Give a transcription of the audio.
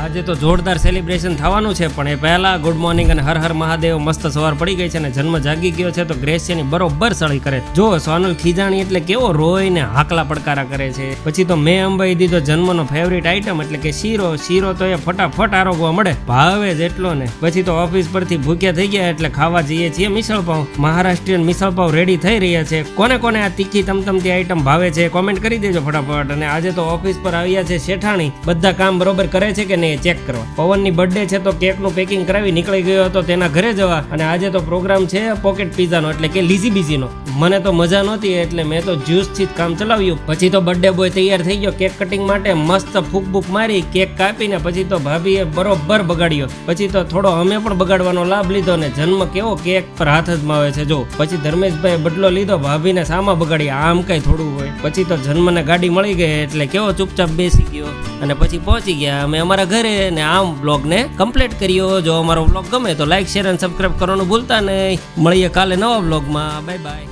આજે તો જોરદાર સેલિબ્રેશન થવાનું છે, પણ એ પહેલા ગુડ મોર્નિંગ અને હર હર મહાદેવ. મસ્ત સવાર પડી ગઈ છે અને જન્મ જાગી ગયો છે તો ગ્રેસિયાની બરોબર સળી કરે. જો સોનલ ખીજાણી એટલે કેવો રોય ને હાકલા પડકારા કરે છે. પછી તો મેં અંબાઈ દીધો જન્મનો ફેવરિટ આઈટમ એટલે કે શીરો તો એ ફટાફટ આરોગવા મળે, ભાવે જ એટલો ને. પછી તો ઓફિસ પરથી ભૂખ્યા થઈ ગયા એટલે ખાવા જઈએ છીએ મિસળ પાવ. મહારાષ્ટ્રીયન મિસળ પાવ રેડી થઈ રહ્યા છે. કોને કોને આ તીખી તમતમતી આઈટમ ભાવે છે કોમેન્ટ કરી દેજો ફટાફટ. અને આજે તો ઓફિસ પર આવ્યા છે શેઠાણી, બધા કામ બરોબર કરે છે કે નહીં ચેક કરવા. પવનની બર્થડે છે તો કેકનું પેકિંગ કરાવી નીકળી ગયો હતો તેના ઘરે જવા. અને આજે તો પ્રોગ્રામ છે પોકેટ પિઝાનો એટલે કે લીઝી બીઝીનો. મને તો મજા નહોતી એટલે મેં તો જ્યુસ થી જ કામ ચલાવ્યું. પછી તો બર્થડે બોય તૈયાર થઈ ગયો કેક કટિંગ માટે. મસ્ત ફૂક બૂક મારી કેક કાપીને પછી તો ભાભીએ બરોબર બગાડ્યો. પછી તો થોડો અમે પણ બગાડવાનો લાભ લીધો ને જન્મ કેવો કેક પર હાથ જ માવે છે જો. પછી ધર્મેશભાઈ બદલો લીધો, ભાભીને સામા બગાડી, આમ કઈ થોડું હોય. પછી તો જન્મને ગાડી મળી ગઈ એટલે કેવો ચૂપચાપ બેસી ગયો અને પછી પહોંચી ગયા અમે અમારા ઘરે. ને આમ બ્લોગને કમ્પ્લીટ કર્યો. જો અમારો બ્લોગ ગમે તો લાઈક શેર અને સબસ્ક્રાઇબ કરવાનું ભૂલતા નહીં. મળીએ કાલે નવા બ્લોગમાં. Bye bye.